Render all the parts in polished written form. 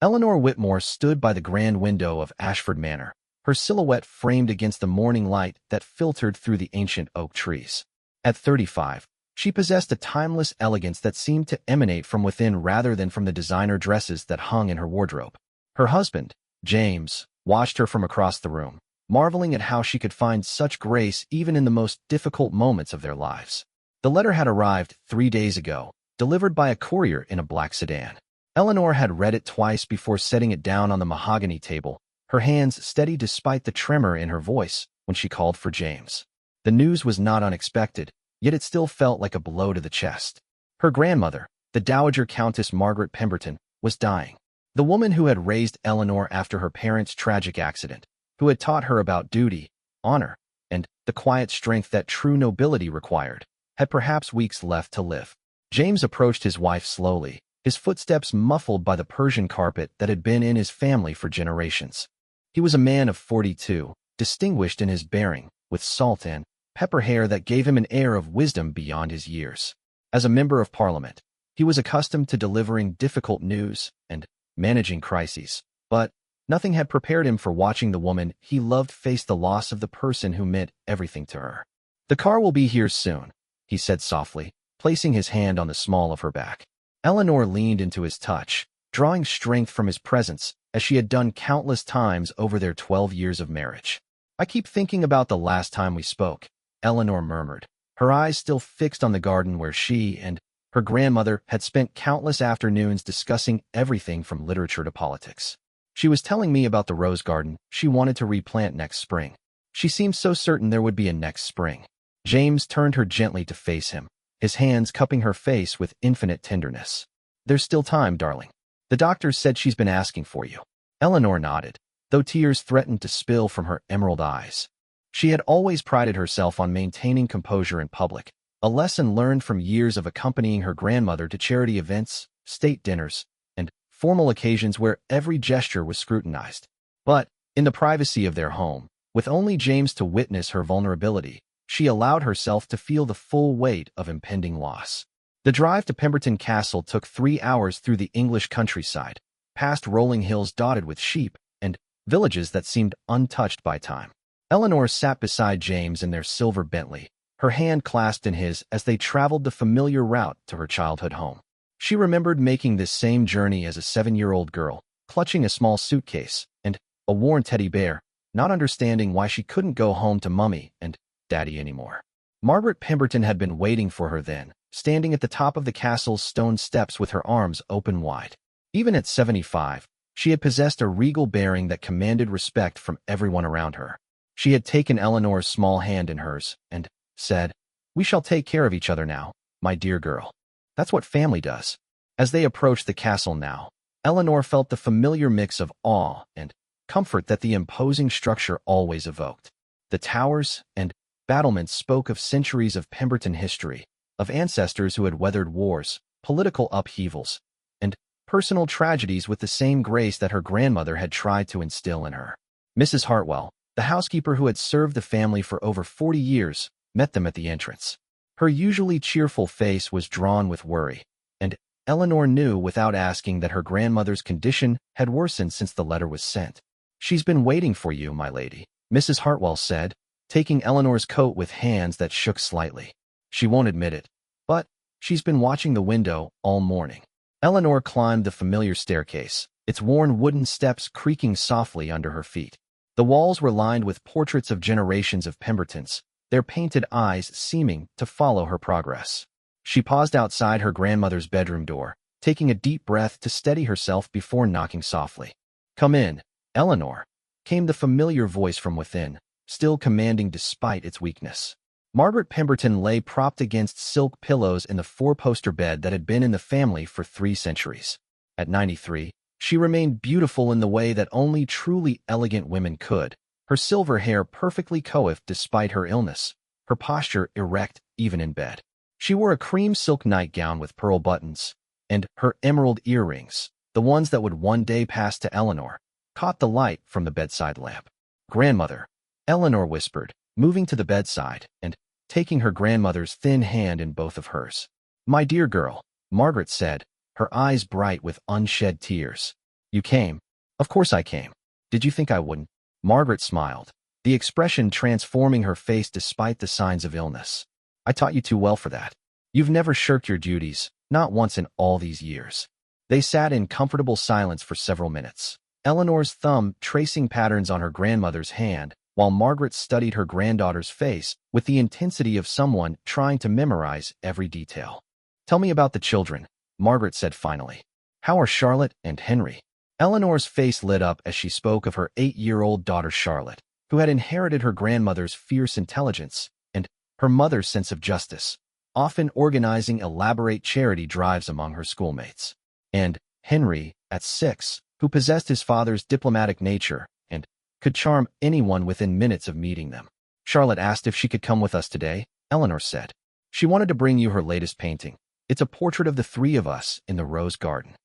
Eleanor Whitmore stood by the grand window of Ashford Manor, her silhouette framed against the morning light that filtered through the ancient oak trees. At 35, she possessed a timeless elegance that seemed to emanate from within rather than from the designer dresses that hung in her wardrobe. Her husband, James, watched her from across the room, marveling at how she could find such grace even in the most difficult moments of their lives. The letter had arrived 3 days ago, delivered by a courier in a black sedan. Eleanor had read it twice before setting it down on the mahogany table, her hands steady despite the tremor in her voice when she called for James. The news was not unexpected, yet it still felt like a blow to the chest. Her grandmother, the Dowager Countess Margaret Pemberton, was dying. The woman who had raised Eleanor after her parents' tragic accident, who had taught her about duty, honor, and the quiet strength that true nobility required, had perhaps weeks left to live. James approached his wife slowly, his footsteps muffled by the Persian carpet that had been in his family for generations. He was a man of 42, distinguished in his bearing, with salt and pepper hair that gave him an air of wisdom beyond his years. As a member of Parliament, he was accustomed to delivering difficult news and managing crises, but nothing had prepared him for watching the woman he loved face the loss of the person who meant everything to her. "The car will be here soon," he said softly, placing his hand on the small of her back. Eleanor leaned into his touch, drawing strength from his presence as she had done countless times over their 12 years of marriage. "I keep thinking about the last time we spoke," Eleanor murmured, her eyes still fixed on the garden where she and her grandmother had spent countless afternoons discussing everything from literature to politics. "She was telling me about the rose garden she wanted to replant next spring. She seemed so certain there would be a next spring." James turned her gently to face him, his hands cupping her face with infinite tenderness. "There's still time, darling. The doctor said she's been asking for you." Eleanor nodded, though tears threatened to spill from her emerald eyes. She had always prided herself on maintaining composure in public, a lesson learned from years of accompanying her grandmother to charity events, state dinners, and formal occasions where every gesture was scrutinized. But, in the privacy of their home, with only James to witness her vulnerability, she allowed herself to feel the full weight of impending loss. The drive to Pemberton Castle took 3 hours through the English countryside, past rolling hills dotted with sheep, and villages that seemed untouched by time. Eleanor sat beside James in their silver Bentley, her hand clasped in his as they traveled the familiar route to her childhood home. She remembered making this same journey as a 7-year-old girl, clutching a small suitcase and a worn teddy bear, not understanding why she couldn't go home to Mummy and Daddy anymore. Margaret Pemberton had been waiting for her then, standing at the top of the castle's stone steps with her arms open wide. Even at 75, she had possessed a regal bearing that commanded respect from everyone around her. She had taken Eleanor's small hand in hers and said, "We shall take care of each other now, my dear girl. That's what family does." As they approached the castle now, Eleanor felt the familiar mix of awe and comfort that the imposing structure always evoked. The towers and battlements spoke of centuries of Pemberton history, of ancestors who had weathered wars, political upheavals, and personal tragedies with the same grace that her grandmother had tried to instill in her. Mrs. Hartwell, the housekeeper who had served the family for over 40 years, met them at the entrance. Her usually cheerful face was drawn with worry, and Eleanor knew without asking that her grandmother's condition had worsened since the letter was sent. "She's been waiting for you, my lady," Mrs. Hartwell said, taking Eleanor's coat with hands that shook slightly. "She won't admit it, but she's been watching the window all morning." Eleanor climbed the familiar staircase, its worn wooden steps creaking softly under her feet. The walls were lined with portraits of generations of Pembertons, their painted eyes seeming to follow her progress. She paused outside her grandmother's bedroom door, taking a deep breath to steady herself before knocking softly. "Come in, Eleanor," came the familiar voice from within, still commanding despite its weakness. Margaret Pemberton lay propped against silk pillows in the four-poster bed that had been in the family for 3 centuries. At 93, she remained beautiful in the way that only truly elegant women could, her silver hair perfectly coiffed despite her illness, her posture erect even in bed. She wore a cream silk nightgown with pearl buttons, and her emerald earrings, the ones that would one day pass to Eleanor, caught the light from the bedside lamp. "Grandmother," Eleanor whispered, moving to the bedside and taking her grandmother's thin hand in both of hers. "My dear girl," Margaret said, her eyes bright with unshed tears. You came. Of course I came. Did you think I wouldn't? Margaret smiled, the expression transforming her face despite the signs of illness. I taught you too well for that. You've never shirked your duties, not once in all these years. They sat in comfortable silence for several minutes, Eleanor's thumb tracing patterns on her grandmother's hand, while Margaret studied her granddaughter's face with the intensity of someone trying to memorize every detail. Tell me about the children, Margaret said finally. How are Charlotte and Henry? Eleanor's face lit up as she spoke of her 8-year-old daughter Charlotte, who had inherited her grandmother's fierce intelligence and her mother's sense of justice, often organizing elaborate charity drives among her schoolmates. And Henry, at 6, who possessed his father's diplomatic nature and could charm anyone within minutes of meeting them. Charlotte asked if she could come with us today, Eleanor said. She wanted to bring you her latest painting. It's a portrait of the three of us in the rose garden.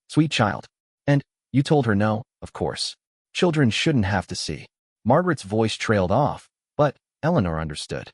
Sweet child. And you told her no, of course. Children shouldn't have to see. Margaret's voice trailed off, but Eleanor understood.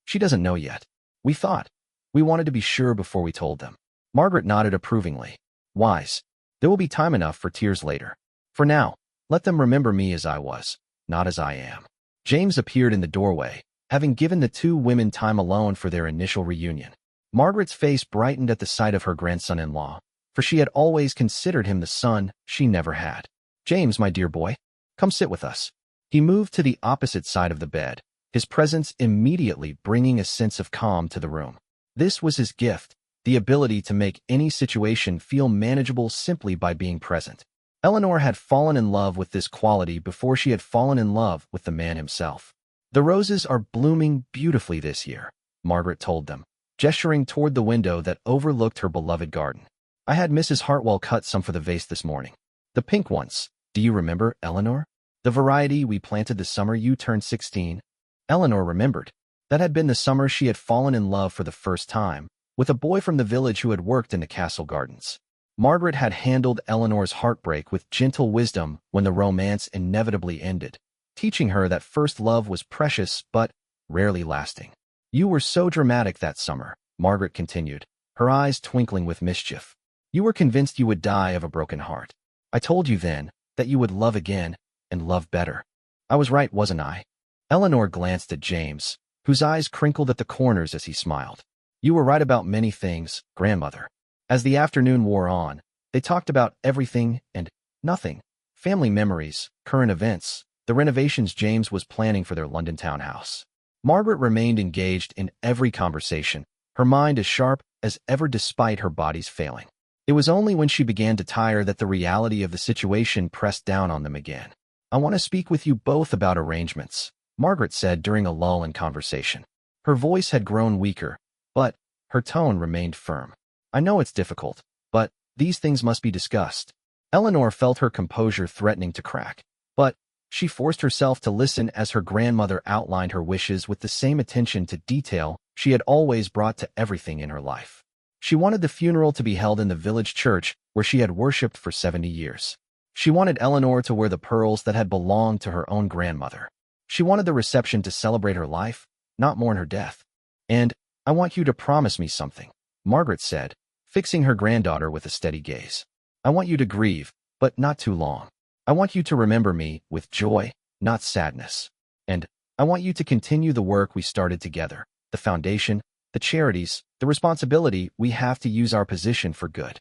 She doesn't know yet. We thought. We wanted to be sure before we told them. Margaret nodded approvingly. Wise. There will be time enough for tears later. For now, let them remember me as I was, not as I am. James appeared in the doorway, having given the two women time alone for their initial reunion. Margaret's face brightened at the sight of her grandson-in-law, for she had always considered him the son she never had. James, my dear boy, come sit with us. He moved to the opposite side of the bed, his presence immediately bringing a sense of calm to the room. This was his gift, the ability to make any situation feel manageable simply by being present. Eleanor had fallen in love with this quality before she had fallen in love with the man himself. The roses are blooming beautifully this year, Margaret told them, gesturing toward the window that overlooked her beloved garden. I had Mrs. Hartwell cut some for the vase this morning. The pink ones. Do you remember, Eleanor? The variety we planted the summer you turned 16. Eleanor remembered. That had been the summer she had fallen in love for the first time, with a boy from the village who had worked in the castle gardens. Margaret had handled Eleanor's heartbreak with gentle wisdom when the romance inevitably ended, teaching her that first love was precious but rarely lasting. You were so dramatic that summer, Margaret continued, her eyes twinkling with mischief. You were convinced you would die of a broken heart. I told you then that you would love again and love better. I was right, wasn't I? Eleanor glanced at James, whose eyes crinkled at the corners as he smiled. You were right about many things, grandmother. As the afternoon wore on, they talked about everything and nothing. Family memories, current events, the renovations James was planning for their London townhouse. Margaret remained engaged in every conversation, her mind as sharp as ever despite her body's failing. It was only when she began to tire that the reality of the situation pressed down on them again. I want to speak with you both about arrangements, Margaret said during a lull in conversation. Her voice had grown weaker, but her tone remained firm. I know it's difficult, but these things must be discussed. Eleanor felt her composure threatening to crack, but she forced herself to listen as her grandmother outlined her wishes with the same attention to detail she had always brought to everything in her life. She wanted the funeral to be held in the village church where she had worshipped for 70 years. She wanted Eleanor to wear the pearls that had belonged to her own grandmother. She wanted the reception to celebrate her life, not mourn her death. And I want you to promise me something, Margaret said, fixing her granddaughter with a steady gaze. I want you to grieve, but not too long. I want you to remember me with joy, not sadness. And I want you to continue the work we started together, the foundation, the charities, the responsibility we have to use our position for good.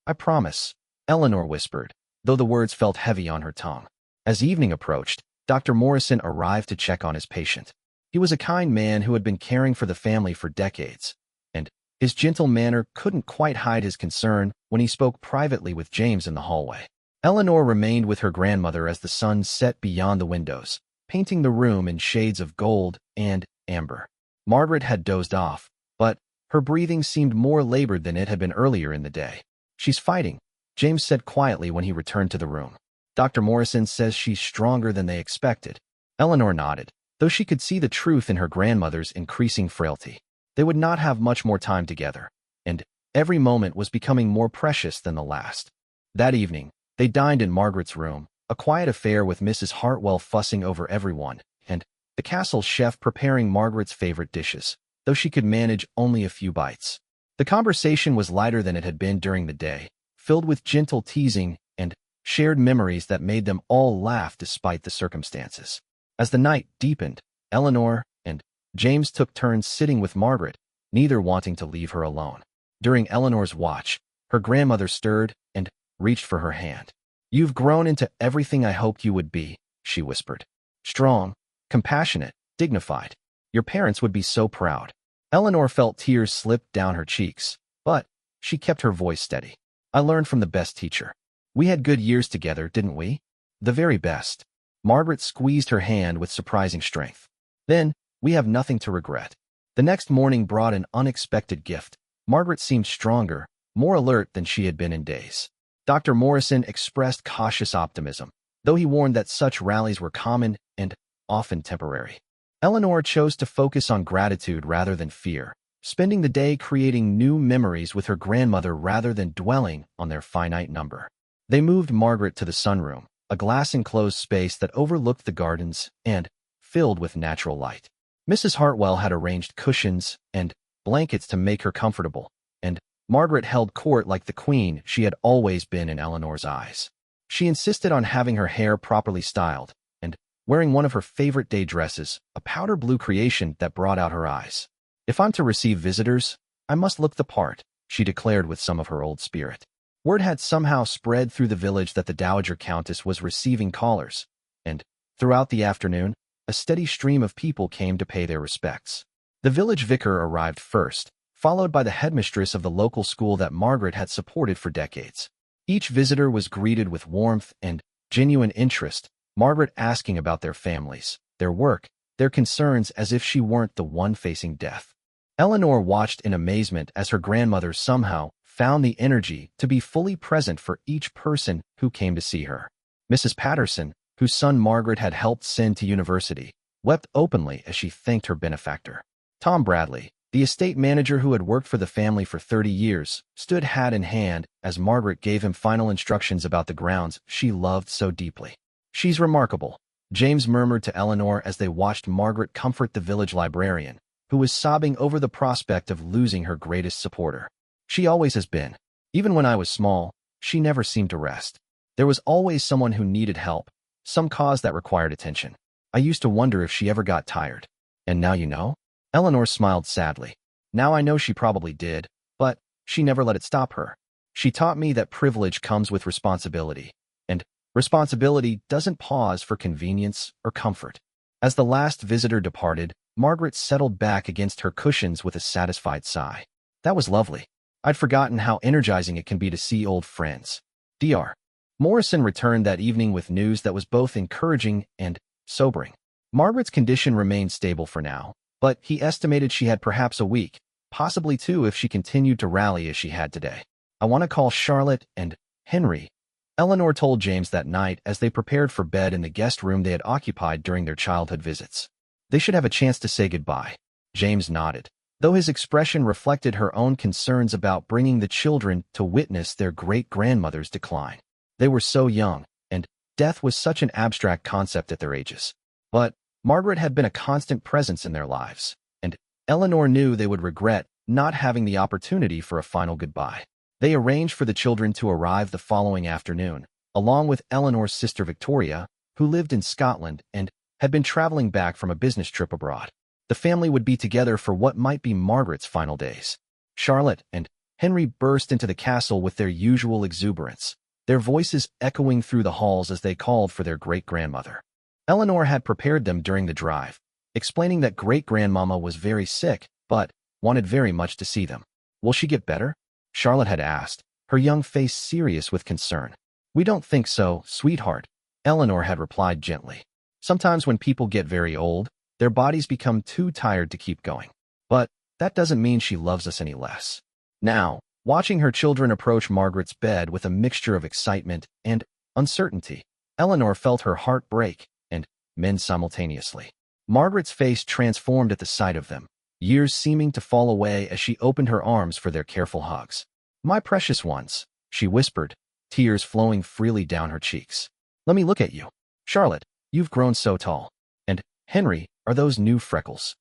I promise, Eleanor whispered, though the words felt heavy on her tongue. As evening approached, Dr. Morrison arrived to check on his patient. He was a kind man who had been caring for the family for decades, and his gentle manner couldn't quite hide his concern when he spoke privately with James in the hallway. Eleanor remained with her grandmother as the sun set beyond the windows, painting the room in shades of gold and amber. Margaret had dozed off, but her breathing seemed more labored than it had been earlier in the day. She's fighting, James said quietly when he returned to the room. Dr. Morrison says she's stronger than they expected. Eleanor nodded, though she could see the truth in her grandmother's increasing frailty. They would not have much more time together, and every moment was becoming more precious than the last. That evening, they dined in Margaret's room, a quiet affair with Mrs. Hartwell fussing over everyone, and the castle chef preparing Margaret's favorite dishes, though she could manage only a few bites. The conversation was lighter than it had been during the day, filled with gentle teasing and shared memories that made them all laugh despite the circumstances. As the night deepened, Eleanor and James took turns sitting with Margaret, neither wanting to leave her alone. During Eleanor's watch, her grandmother stirred and reached for her hand. "You've grown into everything I hoped you would be," she whispered. "Strong, compassionate, dignified. Your parents would be so proud." Eleanor felt tears slip down her cheeks, but she kept her voice steady. "I learned from the best teacher. We had good years together, didn't we? The very best." Margaret squeezed her hand with surprising strength. "Then, we have nothing to regret." The next morning brought an unexpected gift. Margaret seemed stronger, more alert than she had been in days. Dr. Morrison expressed cautious optimism, though he warned that such rallies were common and often temporary. Eleanor chose to focus on gratitude rather than fear, spending the day creating new memories with her grandmother rather than dwelling on their finite number. They moved Margaret to the sunroom, a glass-enclosed space that overlooked the gardens and filled with natural light. Mrs. Hartwell had arranged cushions and blankets to make her comfortable, and Margaret held court like the queen she had always been in Eleanor's eyes. She insisted on having her hair properly styled and wearing one of her favorite day dresses, a powder blue creation that brought out her eyes. "If I'm to receive visitors, I must look the part," she declared with some of her old spirit. Word had somehow spread through the village that the Dowager Countess was receiving callers, and throughout the afternoon, a steady stream of people came to pay their respects. The village vicar arrived first, followed by the headmistress of the local school that Margaret had supported for decades. Each visitor was greeted with warmth and genuine interest, Margaret asking about their families, their work, their concerns as if she weren't the one facing death. Eleanor watched in amazement as her grandmother somehow found the energy to be fully present for each person who came to see her. Mrs. Patterson, whose son Margaret had helped send to university, wept openly as she thanked her benefactor. Tom Bradley, the estate manager who had worked for the family for 30 years, stood hat in hand as Margaret gave him final instructions about the grounds she loved so deeply. "She's remarkable," James murmured to Eleanor as they watched Margaret comfort the village librarian, who was sobbing over the prospect of losing her greatest supporter. "She always has been. Even when I was small, she never seemed to rest. There was always someone who needed help, some cause that required attention. I used to wonder if she ever got tired. And now you know?" Eleanor smiled sadly. "Now I know she probably did, but she never let it stop her. She taught me that privilege comes with responsibility, and responsibility doesn't pause for convenience or comfort." As the last visitor departed, Margaret settled back against her cushions with a satisfied sigh. "That was lovely. I'd forgotten how energizing it can be to see old friends." Dr. Morrison returned that evening with news that was both encouraging and sobering. Margaret's condition remained stable for now, but he estimated she had perhaps a week, possibly two if she continued to rally as she had today. "I want to call Charlotte and Henry," Eleanor told James that night as they prepared for bed in the guest room they had occupied during their childhood visits. "They should have a chance to say goodbye." James nodded, though his expression reflected her own concerns about bringing the children to witness their great-grandmother's decline. They were so young, and death was such an abstract concept at their ages. But Margaret had been a constant presence in their lives, and Eleanor knew they would regret not having the opportunity for a final goodbye. They arranged for the children to arrive the following afternoon, along with Eleanor's sister Victoria, who lived in Scotland and had been traveling back from a business trip abroad. The family would be together for what might be Margaret's final days. Charlotte and Henry burst into the castle with their usual exuberance, their voices echoing through the halls as they called for their great-grandmother. Eleanor had prepared them during the drive, explaining that great-grandmama was very sick, but wanted very much to see them. "Will she get better?" Charlotte had asked, her young face serious with concern. "We don't think so, sweetheart," Eleanor had replied gently. "Sometimes when people get very old, their bodies become too tired to keep going. But that doesn't mean she loves us any less." Now, watching her children approach Margaret's bed with a mixture of excitement and uncertainty, Eleanor felt her heart break and mend simultaneously. Margaret's face transformed at the sight of them, years seeming to fall away as she opened her arms for their careful hugs. "My precious ones," she whispered, tears flowing freely down her cheeks. "Let me look at you. Charlotte, you've grown so tall. And, Henry, are those new freckles?"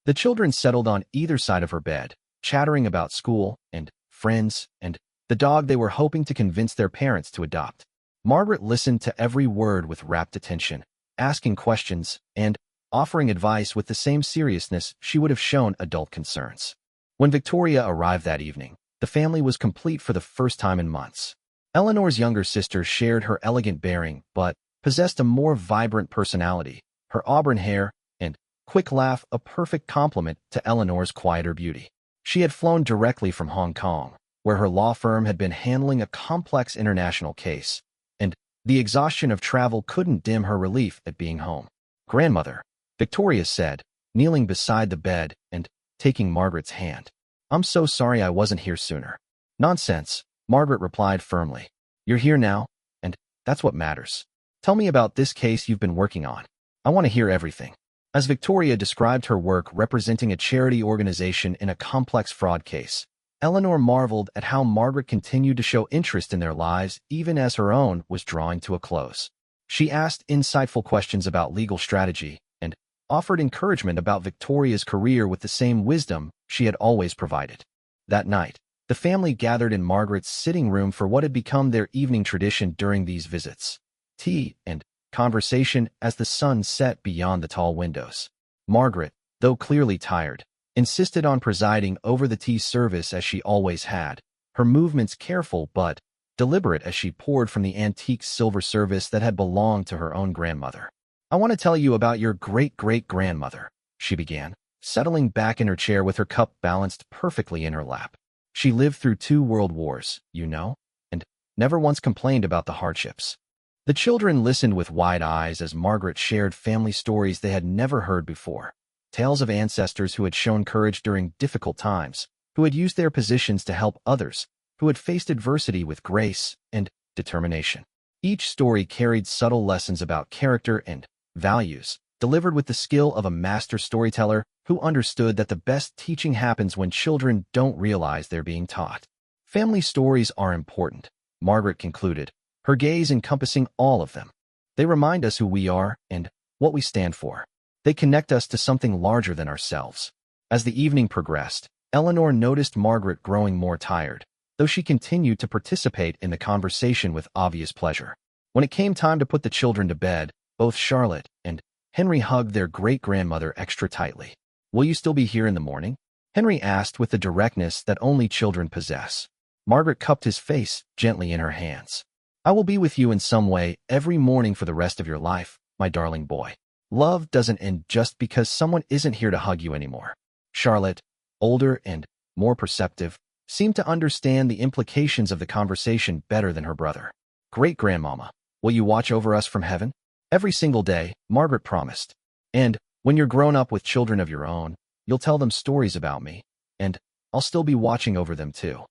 The children settled on either side of her bed, chattering about school and friends and the dog they were hoping to convince their parents to adopt. Margaret listened to every word with rapt attention, asking questions and offering advice with the same seriousness she would have shown adult concerns. When Victoria arrived that evening, the family was complete for the first time in months. Eleanor's younger sister shared her elegant bearing but possessed a more vibrant personality, her auburn hair and quick laugh a perfect complement to Eleanor's quieter beauty. She had flown directly from Hong Kong, where her law firm had been handling a complex international case, and the exhaustion of travel couldn't dim her relief at being home. "Grandmother," Victoria said, kneeling beside the bed and taking Margaret's hand. "I'm so sorry I wasn't here sooner." "Nonsense," Margaret replied firmly. "You're here now, and that's what matters. Tell me about this case you've been working on. I want to hear everything." As Victoria described her work representing a charity organization in a complex fraud case, Eleanor marveled at how Margaret continued to show interest in their lives even as her own was drawing to a close. She asked insightful questions about legal strategy and offered encouragement about Victoria's career with the same wisdom she had always provided. That night, the family gathered in Margaret's sitting room for what had become their evening tradition during these visits: tea and conversation as the sun set beyond the tall windows. Margaret, though clearly tired, insisted on presiding over the tea service as she always had, her movements careful but deliberate as she poured from the antique silver service that had belonged to her own grandmother. "I want to tell you about your great-great-grandmother," she began, settling back in her chair with her cup balanced perfectly in her lap. "She lived through 2 world wars, you know, and never once complained about the hardships." The children listened with wide eyes as Margaret shared family stories they had never heard before. Tales of ancestors who had shown courage during difficult times, who had used their positions to help others, who had faced adversity with grace and determination. Each story carried subtle lessons about character and values, delivered with the skill of a master storyteller who understood that the best teaching happens when children don't realize they're being taught. "Family stories are important," Margaret concluded, her gaze encompassing all of them. "They remind us who we are and what we stand for. They connect us to something larger than ourselves." As the evening progressed, Eleanor noticed Margaret growing more tired, though she continued to participate in the conversation with obvious pleasure. When it came time to put the children to bed, both Charlotte and Henry hugged their great-grandmother extra tightly. "Will you still be here in the morning?" Henry asked with the directness that only children possess. Margaret cupped his face gently in her hands. "I will be with you in some way every morning for the rest of your life, my darling boy. Love doesn't end just because someone isn't here to hug you anymore." Charlotte, older and more perceptive, seemed to understand the implications of the conversation better than her brother. "Great-grandmama, will you watch over us from heaven?" "Every single day," Margaret promised. "And when you're grown up with children of your own, you'll tell them stories about me, and I'll still be watching over them too."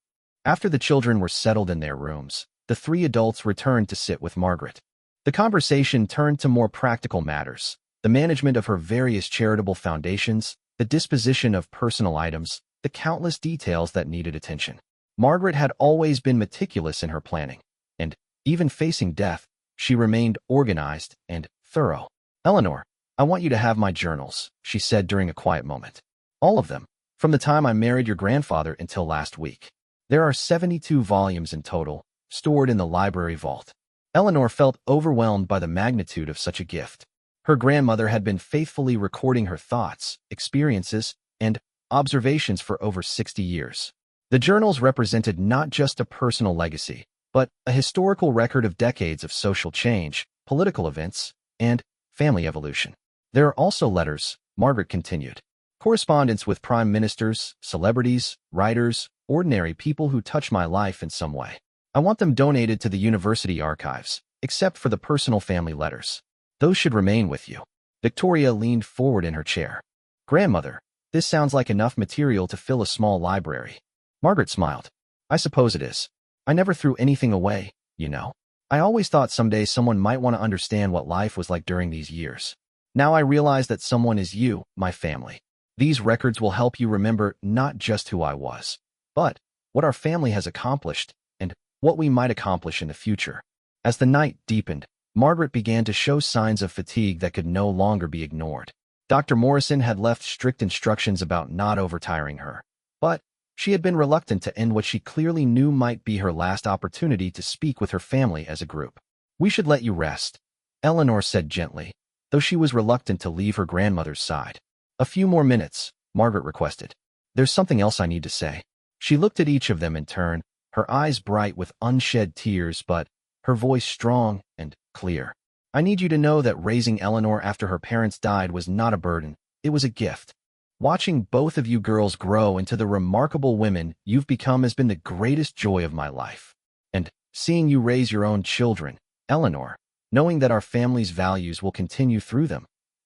After the children were settled in their rooms, the 3 adults returned to sit with Margaret. The conversation turned to more practical matters: the management of her various charitable foundations, the disposition of personal items, the countless details that needed attention. Margaret had always been meticulous in her planning, and even facing death, she remained organized and thorough. "Eleanor, I want you to have my journals," she said during a quiet moment. "All of them, from the time I married your grandfather until last week. There are 72 volumes in total, stored in the library vault." Eleanor felt overwhelmed by the magnitude of such a gift. Her grandmother had been faithfully recording her thoughts, experiences, and observations for over 60 years. The journals represented not just a personal legacy, but a historical record of decades of social change, political events, and family evolution. "There are also letters," Margaret continued. "Correspondence with prime ministers, celebrities, writers, ordinary people who touch my life in some way. I want them donated to the university archives, except for the personal family letters. Those should remain with you." Victoria leaned forward in her chair. "Grandmother, this sounds like enough material to fill a small library." Margaret smiled. "I suppose it is. I never threw anything away, you know. I always thought someday someone might want to understand what life was like during these years. Now I realize that someone is you, my family. These records will help you remember not just who I was, but what our family has accomplished and what we might accomplish in the future." As the night deepened, Margaret began to show signs of fatigue that could no longer be ignored. Dr. Morrison had left strict instructions about not overtiring her, but she had been reluctant to end what she clearly knew might be her last opportunity to speak with her family as a group. We should let you rest, Eleanor said gently, though she was reluctant to leave her grandmother's side. A few more minutes, Margaret requested. There's something else I need to say. She looked at each of them in turn, her eyes bright with unshed tears, but her voice strong and clear. I need you to know that raising Eleanor after her parents died was not a burden, it was a gift. Watching both of you girls grow into the remarkable women you've become has been the greatest joy of my life. And seeing you raise your own children, Eleanor, knowing that our family's values will continue through them,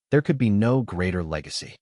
there could be no greater legacy.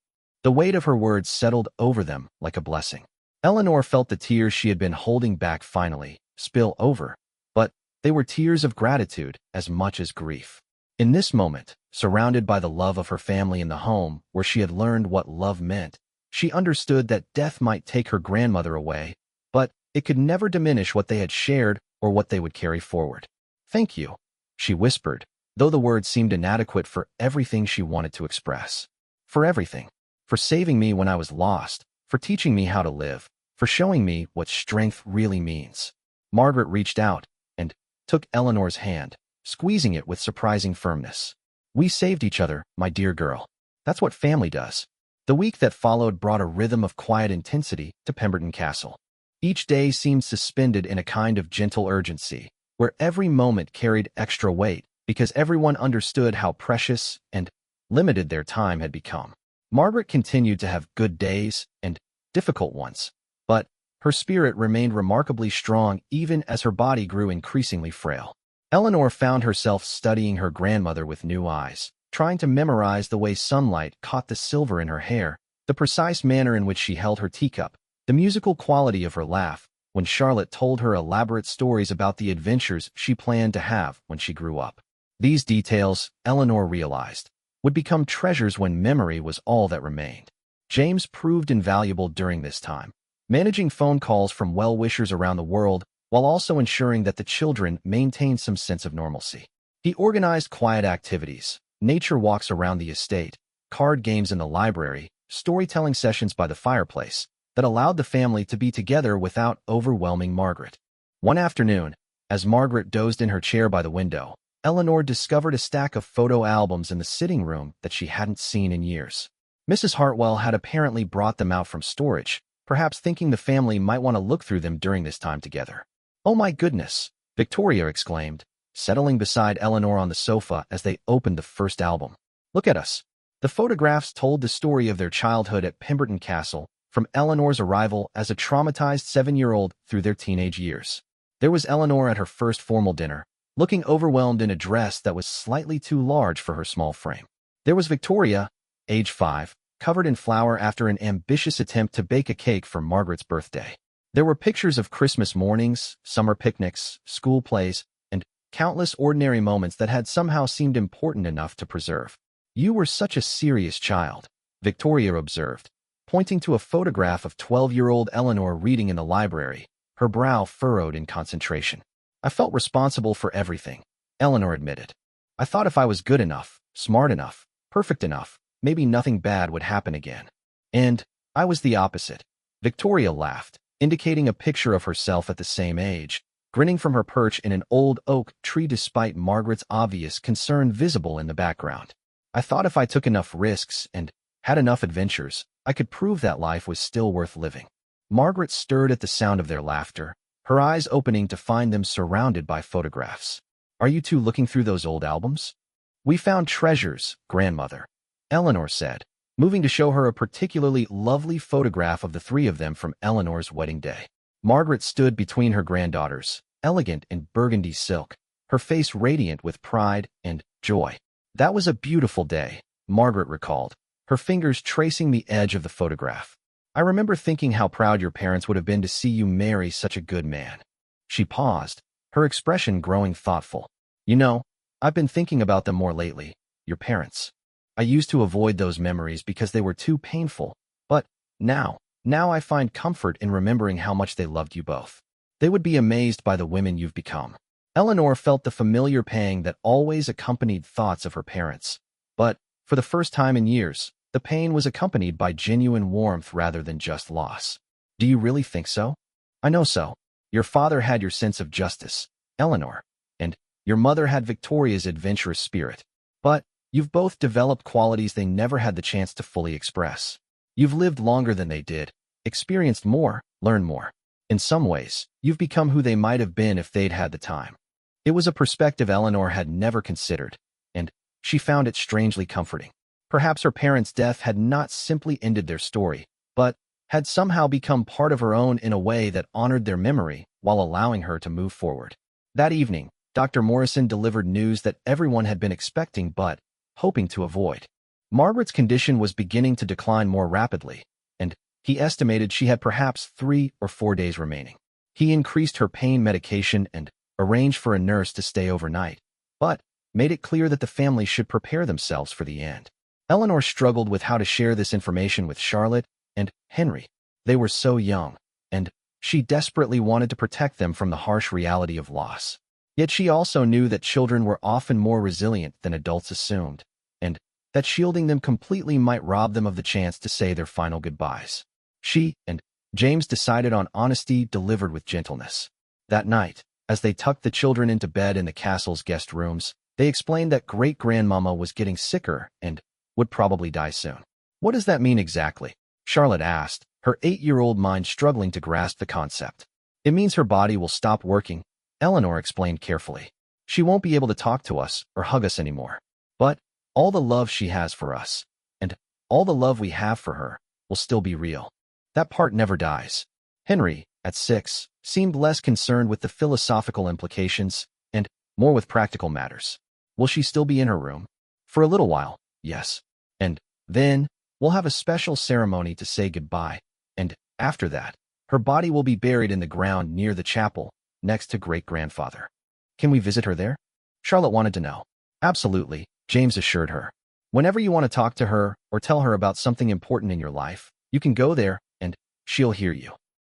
The weight of her words settled over them like a blessing. Eleanor felt the tears she had been holding back finally spill over, but they were tears of gratitude as much as grief. In this moment, surrounded by the love of her family in the home where she had learned what love meant, she understood that death might take her grandmother away, but it could never diminish what they had shared or what they would carry forward. Thank you, she whispered, though the words seemed inadequate for everything she wanted to express. For everything. For saving me when I was lost, for teaching me how to live, for showing me what strength really means. Margaret reached out and took Eleanor's hand, squeezing it with surprising firmness. We saved each other, my dear girl. That's what family does. The week that followed brought a rhythm of quiet intensity to Pemberton Castle. Each day seemed suspended in a kind of gentle urgency, where every moment carried extra weight because everyone understood how precious and limited their time had become. Margaret continued to have good days and difficult ones, but her spirit remained remarkably strong even as her body grew increasingly frail. Eleanor found herself studying her grandmother with new eyes, trying to memorize the way sunlight caught the silver in her hair, the precise manner in which she held her teacup, the musical quality of her laugh when Charlotte told her elaborate stories about the adventures she planned to have when she grew up. These details, Eleanor realized, would become treasures when memory was all that remained. James proved invaluable during this time, managing phone calls from well-wishers around the world while also ensuring that the children maintained some sense of normalcy. He organized quiet activities, nature walks around the estate, card games in the library, storytelling sessions by the fireplace, that allowed the family to be together without overwhelming Margaret. One afternoon, as Margaret dozed in her chair by the window, Eleanor discovered a stack of photo albums in the sitting room that she hadn't seen in years. Mrs. Hartwell had apparently brought them out from storage, perhaps thinking the family might want to look through them during this time together. "Oh my goodness," Victoria exclaimed, settling beside Eleanor on the sofa as they opened the first album. "Look at us." The photographs told the story of their childhood at Pemberton Castle, from Eleanor's arrival as a traumatized 7-year-old through their teenage years. There was Eleanor at her first formal dinner, looking overwhelmed in a dress that was slightly too large for her small frame. There was Victoria, age 5, covered in flour after an ambitious attempt to bake a cake for Margaret's birthday. There were pictures of Christmas mornings, summer picnics, school plays, and countless ordinary moments that had somehow seemed important enough to preserve. "You were such a serious child," Victoria observed, pointing to a photograph of 12-year-old Eleanor reading in the library, her brow furrowed in concentration. "I felt responsible for everything," Eleanor admitted. "I thought if I was good enough, smart enough, perfect enough, maybe nothing bad would happen again. And I was the opposite." Victoria laughed, indicating a picture of herself at the same age, grinning from her perch in an old oak tree despite Margaret's obvious concern visible in the background. "I thought if I took enough risks and had enough adventures, I could prove that life was still worth living." Margaret stirred at the sound of their laughter, her eyes opening to find them surrounded by photographs. "Are you two looking through those old albums?" "We found treasures, grandmother," Eleanor said, moving to show her a particularly lovely photograph of the three of them from Eleanor's wedding day. Margaret stood between her granddaughters, elegant in burgundy silk, her face radiant with pride and joy. "That was a beautiful day," Margaret recalled, her fingers tracing the edge of the photograph. "I remember thinking how proud your parents would have been to see you marry such a good man." She paused, her expression growing thoughtful. "You know, I've been thinking about them more lately, your parents. I used to avoid those memories because they were too painful, but now I find comfort in remembering how much they loved you both. They would be amazed by the women you've become." Eleanor felt the familiar pang that always accompanied thoughts of her parents, but for the first time in years, the pain was accompanied by genuine warmth rather than just loss. "Do you really think so?" "I know so. Your father had your sense of justice, Eleanor, and Your mother had Victoria's adventurous spirit. But you've both developed qualities they never had the chance to fully express. You've lived longer than they did, experienced more, learned more. In some ways, you've become who they might have been if they'd had the time. It was a perspective Eleanor had never considered, and she found it strangely comforting. Perhaps her parents' death had not simply ended their story, but had somehow become part of her own in a way that honored their memory while allowing her to move forward. That evening, Dr. Morrison delivered news that everyone had been expecting but hoping to avoid. Margaret's condition was beginning to decline more rapidly, and he estimated she had perhaps 3 or 4 days remaining. He increased her pain medication and arranged for a nurse to stay overnight, but made it clear that the family should prepare themselves for the end. Eleanor struggled with how to share this information with Charlotte and Henry. They were so young, and she desperately wanted to protect them from the harsh reality of loss. Yet she also knew that children were often more resilient than adults assumed, and that shielding them completely might rob them of the chance to say their final goodbyes. She and James decided on honesty delivered with gentleness. That night, as they tucked the children into bed in the castle's guest rooms, they explained that great-grandmama was getting sicker and would probably die soon. What does that mean exactly? Charlotte asked, her 8-year-old mind struggling to grasp the concept. It means her body will stop working, Eleanor explained carefully. She won't be able to talk to us or hug us anymore. But all the love she has for us, and all the love we have for her, will still be real. That part never dies. Henry, at 6, seemed less concerned with the philosophical implications and more with practical matters. Will she still be in her room? For a little while, yes. And then we'll have a special ceremony to say goodbye, and after that, her body will be buried in the ground near the chapel, next to great-grandfather. Can we visit her there? Charlotte wanted to know. Absolutely, James assured her. Whenever you want to talk to her or tell her about something important in your life, you can go there, and she'll hear you.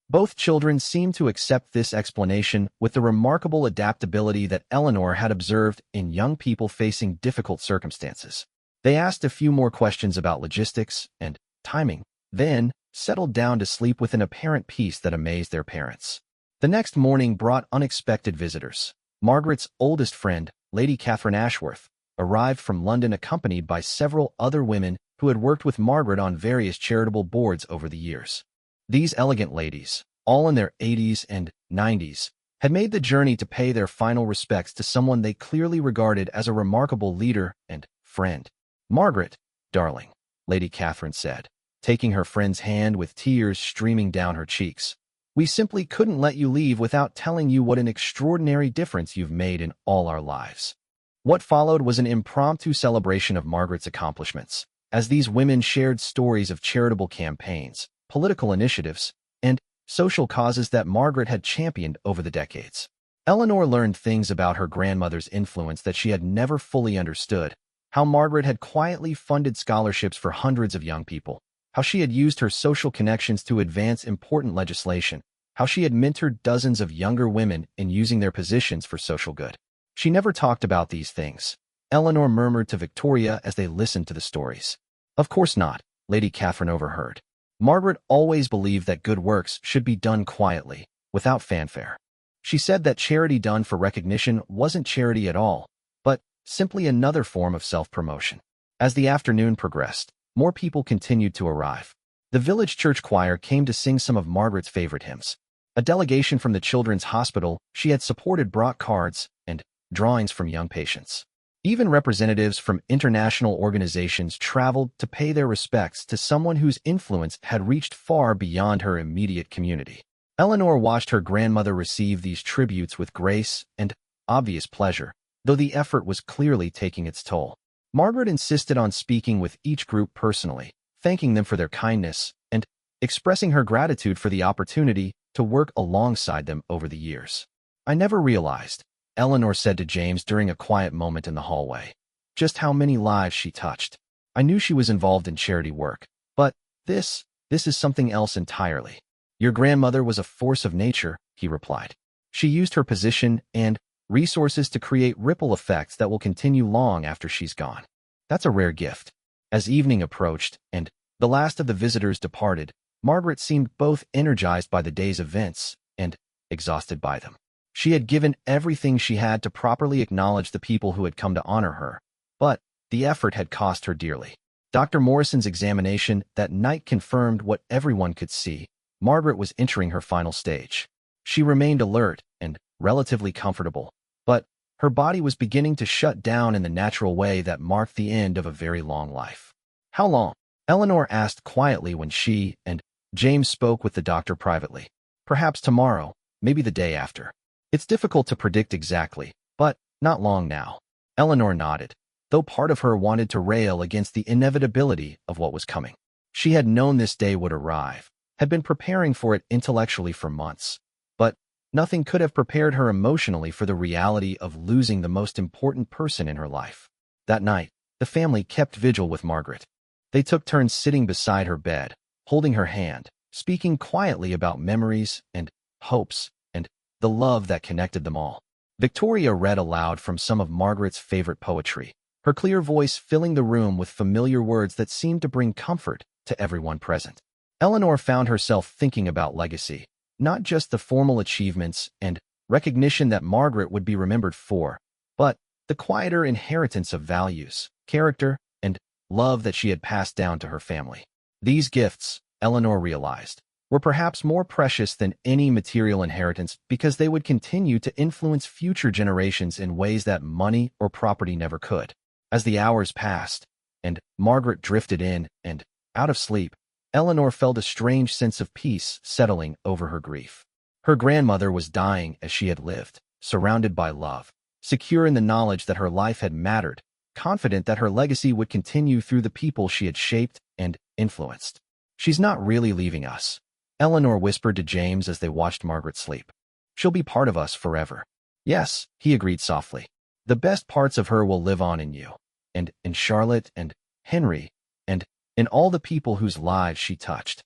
Both children seemed to accept this explanation with the remarkable adaptability that Eleanor had observed in young people facing difficult circumstances. They asked a few more questions about logistics and timing, then settled down to sleep with an apparent peace that amazed their parents. The next morning brought unexpected visitors. Margaret's oldest friend, Lady Catherine Ashworth, arrived from London accompanied by several other women who had worked with Margaret on various charitable boards over the years. These elegant ladies, all in their 80s and 90s, had made the journey to pay their final respects to someone they clearly regarded as a remarkable leader and friend. Margaret, darling, Lady Catherine said, taking her friend's hand with tears streaming down her cheeks. We simply couldn't let you leave without telling you what an extraordinary difference you've made in all our lives. What followed was an impromptu celebration of Margaret's accomplishments, as these women shared stories of charitable campaigns, political initiatives, and social causes that Margaret had championed over the decades. Eleanor learned things about her grandmother's influence that she had never fully understood, how Margaret had quietly funded scholarships for hundreds of young people, how she had used her social connections to advance important legislation, how she had mentored dozens of younger women in using their positions for social good. She never talked about these things, Eleanor murmured to Victoria as they listened to the stories. Of course not, Lady Catherine overheard. Margaret always believed that good works should be done quietly, without fanfare. She said that charity done for recognition wasn't charity at all, but simply another form of self-promotion. As the afternoon progressed, more people continued to arrive. The village church choir came to sing some of Margaret's favorite hymns. A delegation from the children's hospital she had supported brought cards and drawings from young patients. Even representatives from international organizations traveled to pay their respects to someone whose influence had reached far beyond her immediate community. Eleanor watched her grandmother receive these tributes with grace and obvious pleasure, though the effort was clearly taking its toll. Margaret insisted on speaking with each group personally, thanking them for their kindness and expressing her gratitude for the opportunity to work alongside them over the years. I never realized, Eleanor said to James during a quiet moment in the hallway, just how many lives she touched. I knew she was involved in charity work, but this is something else entirely. Your grandmother was a force of nature, he replied. She used her position and resources to create ripple effects that will continue long after she's gone. That's a rare gift. As evening approached and the last of the visitors departed, Margaret seemed both energized by the day's events and exhausted by them. She had given everything she had to properly acknowledge the people who had come to honor her, but the effort had cost her dearly. Dr. Morrison's examination that night confirmed what everyone could see. Margaret was entering her final stage. She remained alert and relatively comfortable, but her body was beginning to shut down in the natural way that marked the end of a very long life. How long? Eleanor asked quietly when she and James spoke with the doctor privately. Perhaps tomorrow, maybe the day after. It's difficult to predict exactly, but not long now. Eleanor nodded, though part of her wanted to rail against the inevitability of what was coming. She had known this day would arrive, had been preparing for it intellectually for months, but nothing could have prepared her emotionally for the reality of losing the most important person in her life. That night, the family kept vigil with Margaret. They took turns sitting beside her bed, holding her hand, speaking quietly about memories and hopes and the love that connected them all. Victoria read aloud from some of Margaret's favorite poetry, her clear voice filling the room with familiar words that seemed to bring comfort to everyone present. Eleanor found herself thinking about legacy, not just the formal achievements and recognition that Margaret would be remembered for, but the quieter inheritance of values, character, and love that she had passed down to her family. These gifts, Eleanor realized, were perhaps more precious than any material inheritance because they would continue to influence future generations in ways that money or property never could. As the hours passed, and Margaret drifted in and out of sleep, Eleanor felt a strange sense of peace settling over her grief. Her grandmother was dying as she had lived, surrounded by love, secure in the knowledge that her life had mattered, confident that her legacy would continue through the people she had shaped and influenced. "She's not really leaving us," Eleanor whispered to James as they watched Margaret sleep. "She'll be part of us forever." "Yes," he agreed softly. "The best parts of her will live on in you, and in Charlotte and Henry, and in all the people whose lives she touched."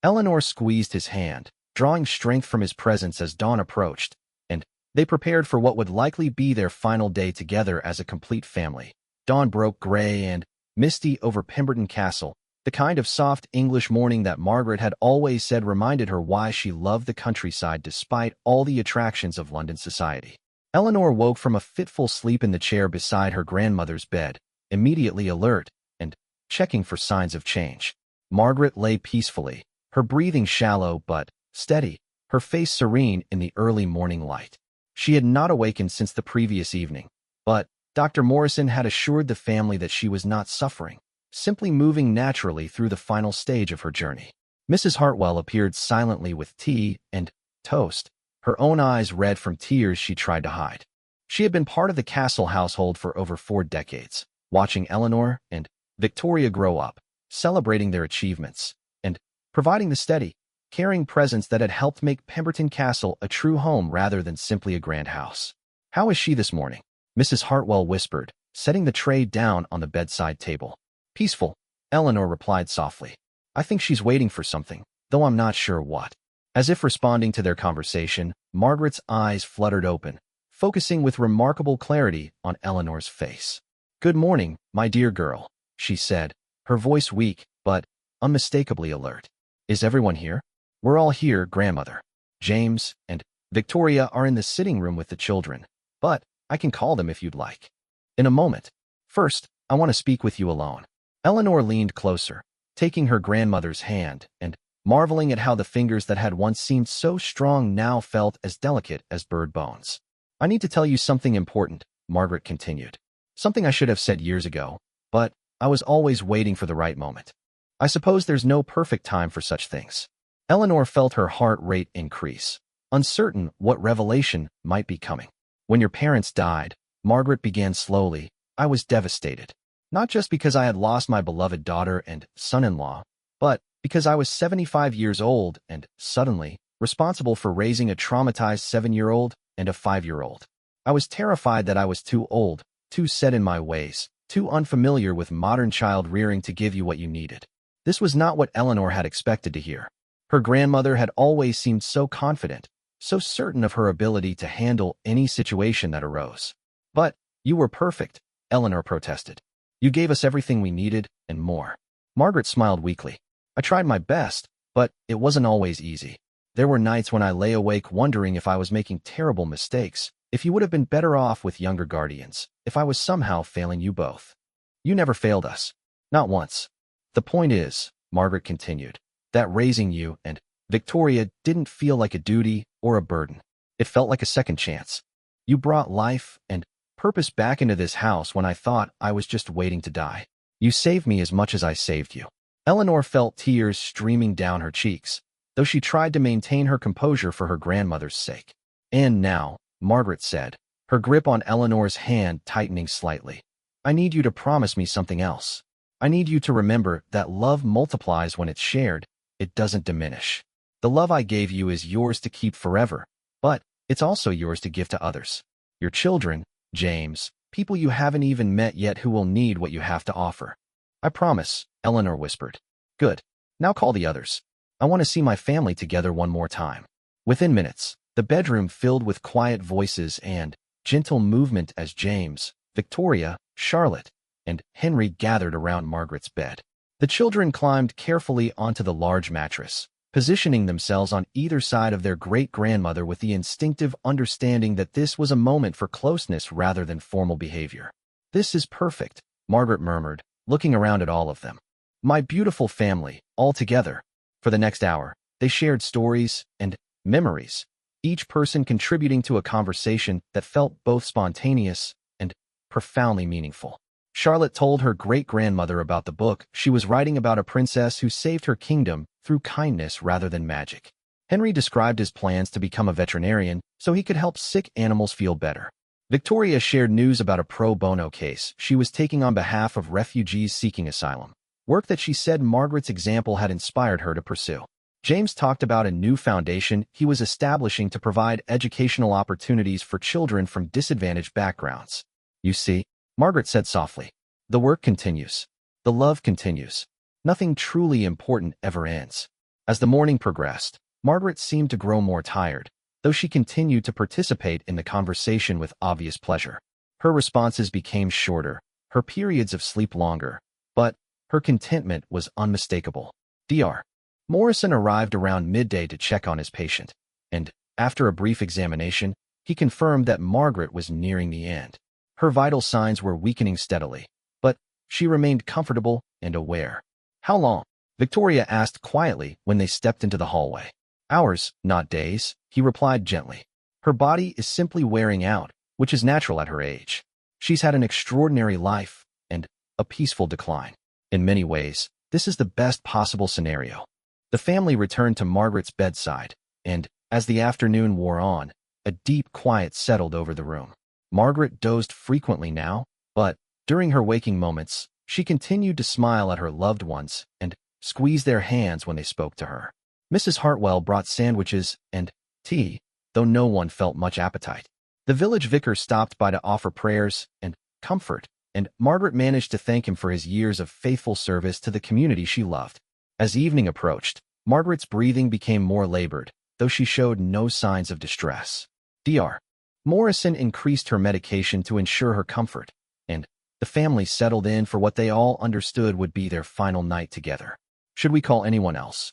Eleanor squeezed his hand, drawing strength from his presence as dawn approached, and they prepared for what would likely be their final day together as a complete family. Dawn broke gray and misty over Pemberton Castle, the kind of soft English morning that Margaret had always said reminded her why she loved the countryside despite all the attractions of London society. Eleanor woke from a fitful sleep in the chair beside her grandmother's bed, immediately alert and checking for signs of change. Margaret lay peacefully, her breathing shallow but steady, her face serene in the early morning light. She had not awakened since the previous evening, but Dr. Morrison had assured the family that she was not suffering, simply moving naturally through the final stage of her journey. Mrs. Hartwell appeared silently with tea and toast, her own eyes red from tears she tried to hide. She had been part of the Castle household for over 4 decades, watching Eleanor and Victoria grow up, celebrating their achievements, and providing the steady, caring presence that had helped make Pemberton Castle a true home rather than simply a grand house. "How is she this morning?" Mrs. Hartwell whispered, setting the tray down on the bedside table. "Peaceful," Eleanor replied softly. "I think she's waiting for something, though I'm not sure what." As if responding to their conversation, Margaret's eyes fluttered open, focusing with remarkable clarity on Eleanor's face. "Good morning, my dear girl," she said, her voice weak but unmistakably alert. "Is everyone here?" "We're all here, grandmother. James and Victoria are in the sitting room with the children, but I can call them if you'd like." "In a moment. First, I want to speak with you alone." Eleanor leaned closer, taking her grandmother's hand and marveling at how the fingers that had once seemed so strong now felt as delicate as bird bones. "I need to tell you something important," Margaret continued. "Something I should have said years ago, but I was always waiting for the right moment. I suppose there's no perfect time for such things." Eleanor felt her heart rate increase, uncertain what revelation might be coming. "When your parents died," Margaret began slowly, "I was devastated. Not just because I had lost my beloved daughter and son-in-law, but because I was 75 years old and, suddenly, responsible for raising a traumatized 7-year-old and a 5-year-old. I was terrified that I was too old, too set in my ways, too unfamiliar with modern child rearing to give you what you needed." This was not what Eleanor had expected to hear. Her grandmother had always seemed so confident, so certain of her ability to handle any situation that arose. "But you were perfect," Eleanor protested. "You gave us everything we needed, and more." Margaret smiled weakly. "I tried my best, but it wasn't always easy. There were nights when I lay awake wondering if I was making terrible mistakes, if you would have been better off with younger guardians, if I was somehow failing you both. You never failed us. Not once. The point is, Margaret continued, that raising you and Victoria didn't feel like a duty or a burden. It felt like a second chance. You brought life and purpose back into this house when I thought I was just waiting to die. You saved me as much as I saved you. Eleanor felt tears streaming down her cheeks, though she tried to maintain her composure for her grandmother's sake. And now, Margaret said, her grip on Eleanor's hand tightening slightly, I need you to promise me something else. I need you to remember that love multiplies when it's shared, it doesn't diminish. The love I gave you is yours to keep forever, but it's also yours to give to others. Your children, James, people you haven't even met yet who will need what you have to offer. I promise, Eleanor whispered. Good. Now call the others. I want to see my family together one more time. Within minutes, the bedroom filled with quiet voices and gentle movement as James, Victoria, Charlotte, and Henry gathered around Margaret's bed. The children climbed carefully onto the large mattress, positioning themselves on either side of their great-grandmother with the instinctive understanding that this was a moment for closeness rather than formal behavior. This is perfect, Margaret murmured, looking around at all of them. My beautiful family, all together. For the next hour, they shared stories and memories, each person contributing to a conversation that felt both spontaneous and profoundly meaningful. Charlotte told her great-grandmother about the book she was writing about a princess who saved her kingdom through kindness rather than magic. Henry described his plans to become a veterinarian so he could help sick animals feel better. Victoria shared news about a pro bono case she was taking on behalf of refugees seeking asylum, work that she said Margaret's example had inspired her to pursue. James talked about a new foundation he was establishing to provide educational opportunities for children from disadvantaged backgrounds. You see, Margaret said softly, the work continues. The love continues. Nothing truly important ever ends. As the morning progressed, Margaret seemed to grow more tired, though she continued to participate in the conversation with obvious pleasure. Her responses became shorter, her periods of sleep longer, but her contentment was unmistakable. Dr. Morrison arrived around midday to check on his patient, and, after a brief examination, he confirmed that Margaret was nearing the end. Her vital signs were weakening steadily, but she remained comfortable and aware. How long? Victoria asked quietly when they stepped into the hallway. Hours, not days, he replied gently. Her body is simply wearing out, which is natural at her age. She's had an extraordinary life and a peaceful decline. In many ways, this is the best possible scenario. The family returned to Margaret's bedside, and, as the afternoon wore on, a deep quiet settled over the room. Margaret dozed frequently now, but, during her waking moments, she continued to smile at her loved ones and squeeze their hands when they spoke to her. Mrs. Hartwell brought sandwiches and tea, though no one felt much appetite. The village vicar stopped by to offer prayers and comfort, and Margaret managed to thank him for his years of faithful service to the community she loved. As evening approached, Margaret's breathing became more labored, though she showed no signs of distress. Dr. Morrison increased her medication to ensure her comfort, and the family settled in for what they all understood would be their final night together. Should we call anyone else?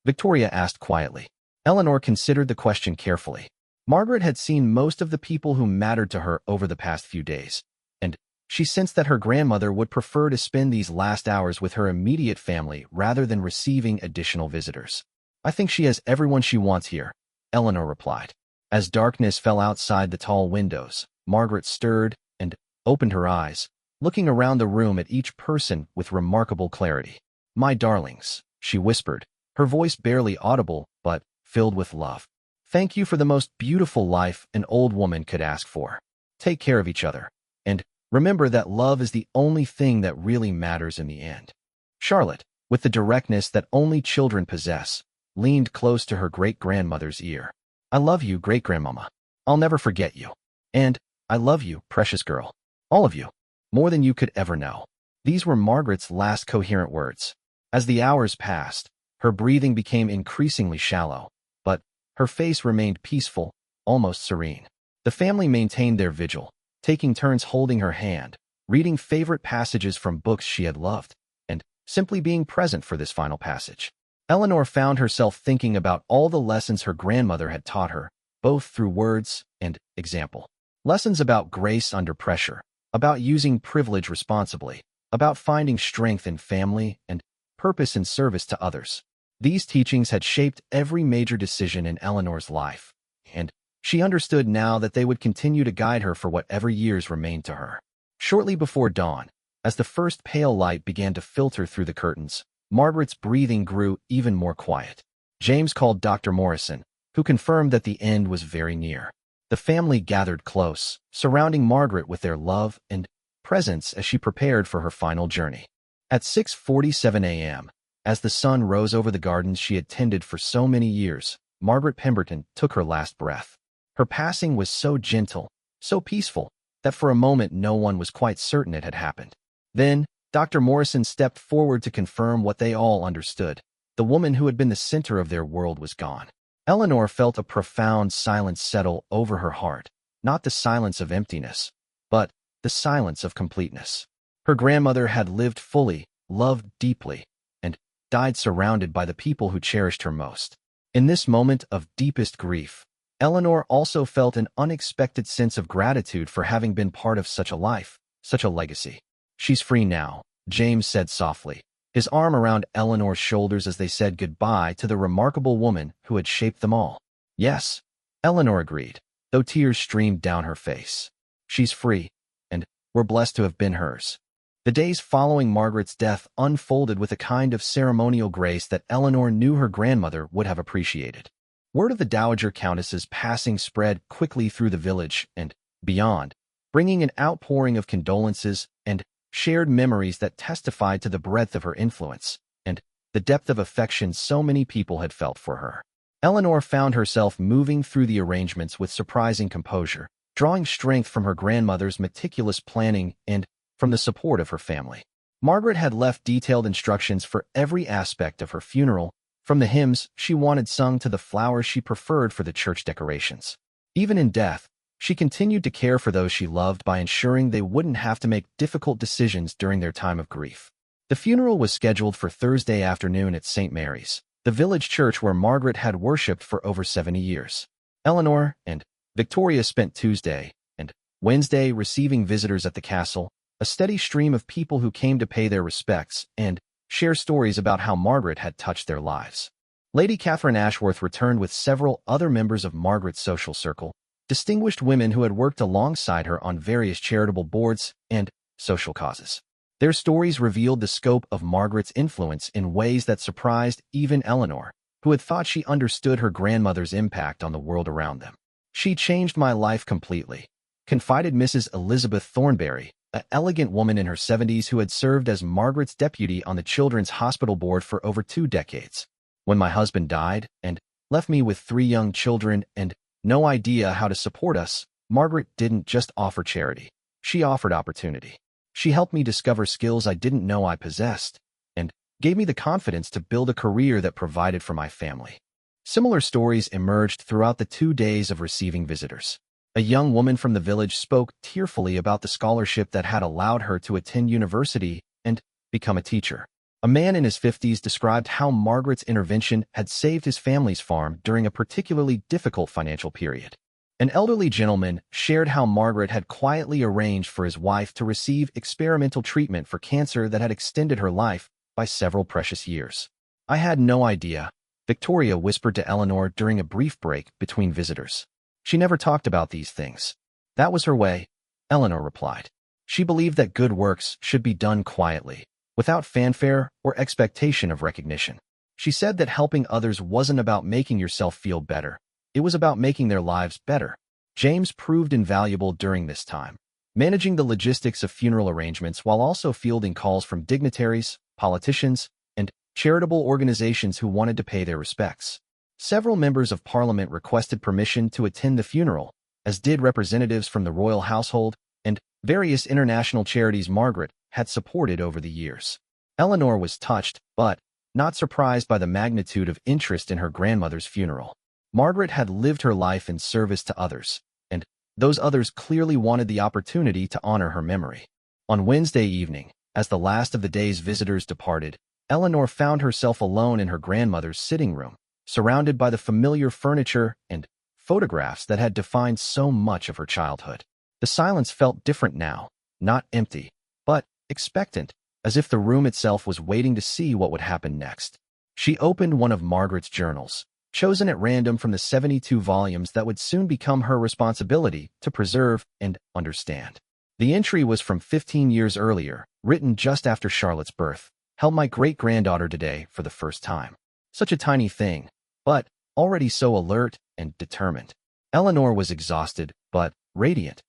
Victoria asked quietly. Eleanor considered the question carefully. Margaret had seen most of the people who mattered to her over the past few days, and she sensed that her grandmother would prefer to spend these last hours with her immediate family rather than receiving additional visitors. I think she has everyone she wants here, Eleanor replied. As darkness fell outside the tall windows, Margaret stirred and opened her eyes, looking around the room at each person with remarkable clarity. My darlings, she whispered, her voice barely audible but filled with love. Thank you for the most beautiful life an old woman could ask for. Take care of each other, and remember that love is the only thing that really matters in the end. Charlotte, with the directness that only children possess, leaned close to her great-grandmother's ear. I love you, great-grandmama. I'll never forget you. And I love you, precious girl. All of you. More than you could ever know. These were Margaret's last coherent words. As the hours passed, her breathing became increasingly shallow, but her face remained peaceful, almost serene. The family maintained their vigil, taking turns holding her hand, reading favorite passages from books she had loved, and simply being present for this final passage. Eleanor found herself thinking about all the lessons her grandmother had taught her, both through words and example. Lessons about grace under pressure, about using privilege responsibly, about finding strength in family and purpose in service to others. These teachings had shaped every major decision in Eleanor's life, and she understood now that they would continue to guide her for whatever years remained to her. Shortly before dawn, as the first pale light began to filter through the curtains, Margaret's breathing grew even more quiet. James called Dr. Morrison, who confirmed that the end was very near. The family gathered close, surrounding Margaret with their love and presence as she prepared for her final journey. At 6:47 a.m., as the sun rose over the gardens she had tended for so many years, Margaret Pemberton took her last breath. Her passing was so gentle, so peaceful, that for a moment no one was quite certain it had happened. Then, Dr. Morrison stepped forward to confirm what they all understood. The woman who had been the center of their world was gone. Eleanor felt a profound silence settle over her heart, not the silence of emptiness, but the silence of completeness. Her grandmother had lived fully, loved deeply, and died surrounded by the people who cherished her most. In this moment of deepest grief, Eleanor also felt an unexpected sense of gratitude for having been part of such a life, such a legacy. "She's free now," James said softly, his arm around Eleanor's shoulders as they said goodbye to the remarkable woman who had shaped them all. "Yes," Eleanor agreed, though tears streamed down her face. "She's free, and we're blessed to have been hers." The days following Margaret's death unfolded with a kind of ceremonial grace that Eleanor knew her grandmother would have appreciated. Word of the Dowager Countess's passing spread quickly through the village and beyond, bringing an outpouring of condolences and shared memories that testified to the breadth of her influence and the depth of affection so many people had felt for her. Eleanor found herself moving through the arrangements with surprising composure, drawing strength from her grandmother's meticulous planning and from the support of her family. Margaret had left detailed instructions for every aspect of her funeral, from the hymns she wanted sung to the flowers she preferred for the church decorations. Even in death, she continued to care for those she loved by ensuring they wouldn't have to make difficult decisions during their time of grief. The funeral was scheduled for Thursday afternoon at St. Mary's, the village church where Margaret had worshipped for over 70 years. Eleanor and Victoria spent Tuesday and Wednesday receiving visitors at the castle, a steady stream of people who came to pay their respects and share stories about how Margaret had touched their lives. Lady Catherine Ashworth returned with several other members of Margaret's social circle, distinguished women who had worked alongside her on various charitable boards and social causes. Their stories revealed the scope of Margaret's influence in ways that surprised even Eleanor, who had thought she understood her grandmother's impact on the world around them. "She changed my life completely," confided Mrs. Elizabeth Thornberry, an elegant woman in her 70s who had served as Margaret's deputy on the Children's Hospital Board for over 2 decades. "When my husband died and left me with 3 young children and no idea how to support us, Margaret didn't just offer charity. She offered opportunity. She helped me discover skills I didn't know I possessed and gave me the confidence to build a career that provided for my family." Similar stories emerged throughout the 2 days of receiving visitors. A young woman from the village spoke tearfully about the scholarship that had allowed her to attend university and become a teacher. A man in his 50s described how Margaret's intervention had saved his family's farm during a particularly difficult financial period. An elderly gentleman shared how Margaret had quietly arranged for his wife to receive experimental treatment for cancer that had extended her life by several precious years. "I had no idea," Victoria whispered to Eleanor during a brief break between visitors. "She never talked about these things. That was her way," Eleanor replied. She believed that good works should be done quietly, without fanfare or expectation of recognition. She said that helping others wasn't about making yourself feel better. It was about making their lives better. James proved invaluable during this time, managing the logistics of funeral arrangements while also fielding calls from dignitaries, politicians, and charitable organizations who wanted to pay their respects. Several members of Parliament requested permission to attend the funeral, as did representatives from the royal household and various international charities Margaret had supported over the years. Eleanor was touched, but not surprised by the magnitude of interest in her grandmother's funeral. Margaret had lived her life in service to others, and those others clearly wanted the opportunity to honor her memory. On Wednesday evening, as the last of the day's visitors departed, Eleanor found herself alone in her grandmother's sitting room, surrounded by the familiar furniture and photographs that had defined so much of her childhood. The silence felt different now, not empty, but expectant, as if the room itself was waiting to see what would happen next. She opened one of Margaret's journals, chosen at random from the 72 volumes that would soon become her responsibility to preserve and understand. The entry was from 15 years earlier, written just after Charlotte's birth. Held my great-granddaughter today for the first time. Such a tiny thing, but already so alert and determined. Eleanor was exhausted, but radiant.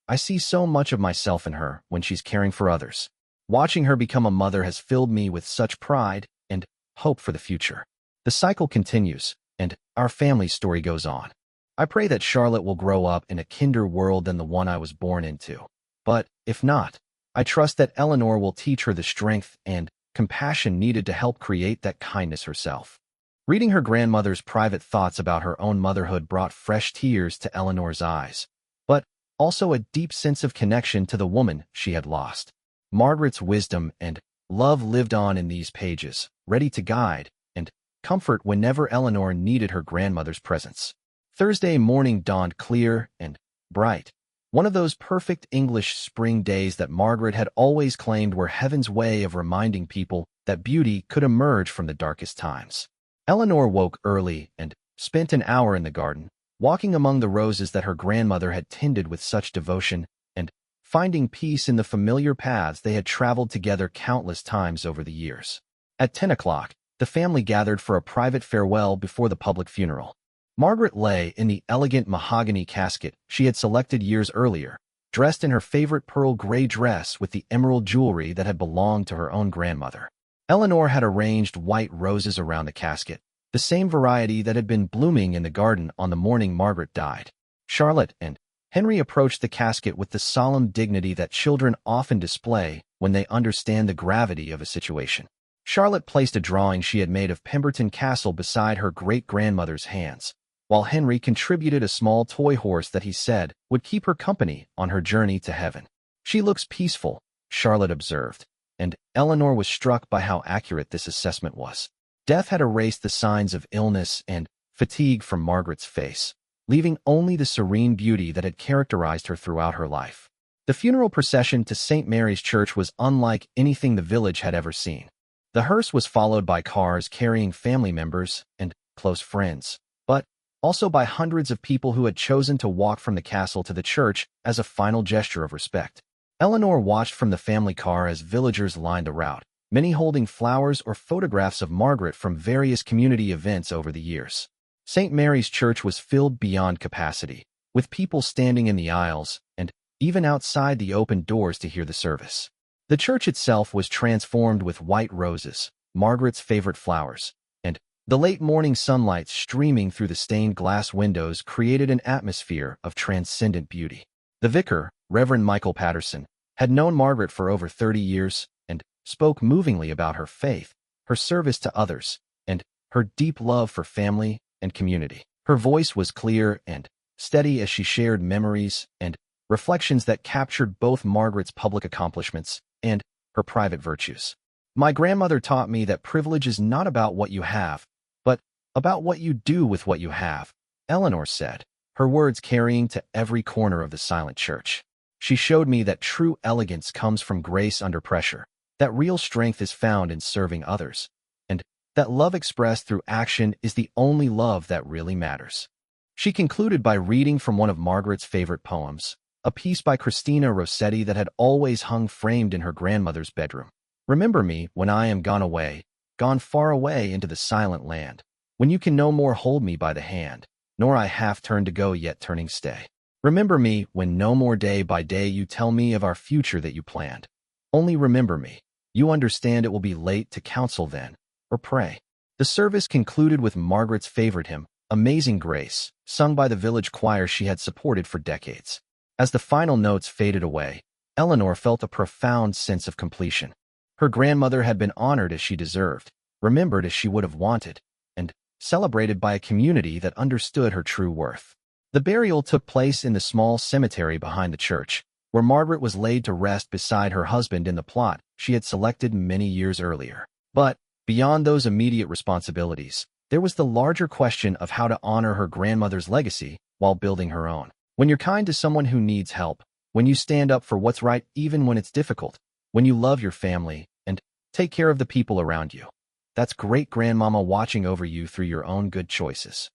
I see so much of myself in her when she's caring for others. Watching her become a mother has filled me with such pride and hope for the future. The cycle continues, and our family story goes on. I pray that Charlotte will grow up in a kinder world than the one I was born into. But if not, I trust that Eleanor will teach her the strength and compassion needed to help create that kindness herself. Reading her grandmother's private thoughts about her own motherhood brought fresh tears to Eleanor's eyes, but also a deep sense of connection to the woman she had lost. Margaret's wisdom and love lived on in these pages, ready to guide and comfort whenever Eleanor needed her grandmother's presence. Thursday morning dawned clear and bright, one of those perfect English spring days that Margaret had always claimed were heaven's way of reminding people that beauty could emerge from the darkest times. Eleanor woke early and spent an hour in the garden, walking among the roses that her grandmother had tended with such devotion and finding peace in the familiar paths they had traveled together countless times over the years. At 10 o'clock, the family gathered for a private farewell before the public funeral. Margaret lay in the elegant mahogany casket she had selected years earlier, dressed in her favorite pearl gray dress with the emerald jewelry that had belonged to her own grandmother. Eleanor had arranged white roses around the casket, the same variety that had been blooming in the garden on the morning Margaret died. Charlotte and Henry approached the casket with the solemn dignity that children often display when they understand the gravity of a situation. Charlotte placed a drawing she had made of Pemberton Castle beside her great-grandmother's hands, while Henry contributed a small toy horse that he said would keep her company on her journey to heaven. "She looks peaceful," Charlotte observed, and Eleanor was struck by how accurate this assessment was. Death had erased the signs of illness and fatigue from Margaret's face, leaving only the serene beauty that had characterized her throughout her life. The funeral procession to St. Mary's Church was unlike anything the village had ever seen. The hearse was followed by cars carrying family members and close friends, but also by hundreds of people who had chosen to walk from the castle to the church as a final gesture of respect. Eleanor watched from the family car as villagers lined the route, many holding flowers or photographs of Margaret from various community events over the years. St. Mary's Church was filled beyond capacity, with people standing in the aisles and even outside the open doors to hear the service. The church itself was transformed with white roses, Margaret's favorite flowers, and the late morning sunlight streaming through the stained glass windows created an atmosphere of transcendent beauty. The vicar, Reverend Michael Patterson, had known Margaret for over 30 years and spoke movingly about her faith, her service to others, and her deep love for family and community. Her voice was clear and steady as she shared memories and reflections that captured both Margaret's public accomplishments and her private virtues. "My grandmother taught me that privilege is not about what you have, but about what you do with what you have," Eleanor said, her words carrying to every corner of the silent church. "She showed me that true elegance comes from grace under pressure, that real strength is found in serving others, and that love expressed through action is the only love that really matters." She concluded by reading from one of Margaret's favorite poems, a piece by Christina Rossetti that had always hung framed in her grandmother's bedroom. "Remember me when I am gone away, gone far away into the silent land, when you can no more hold me by the hand, nor I half turn to go yet turning stay. Remember me when no more day by day you tell me of our future that you planned. Only remember me. You understand it will be late to counsel then, or pray." The service concluded with Margaret's favorite hymn, Amazing Grace, sung by the village choir she had supported for decades. As the final notes faded away, Eleanor felt a profound sense of completion. Her grandmother had been honored as she deserved, remembered as she would have wanted, and celebrated by a community that understood her true worth. The burial took place in the small cemetery behind the church, where Margaret was laid to rest beside her husband in the plot she had selected many years earlier. But Beyond those immediate responsibilities, there was the larger question of how to honor her grandmother's legacy while building her own. When you're kind to someone who needs help, when you stand up for what's right even when it's difficult, when you love your family and take care of the people around you, that's great-grandmama watching over you through your own good choices.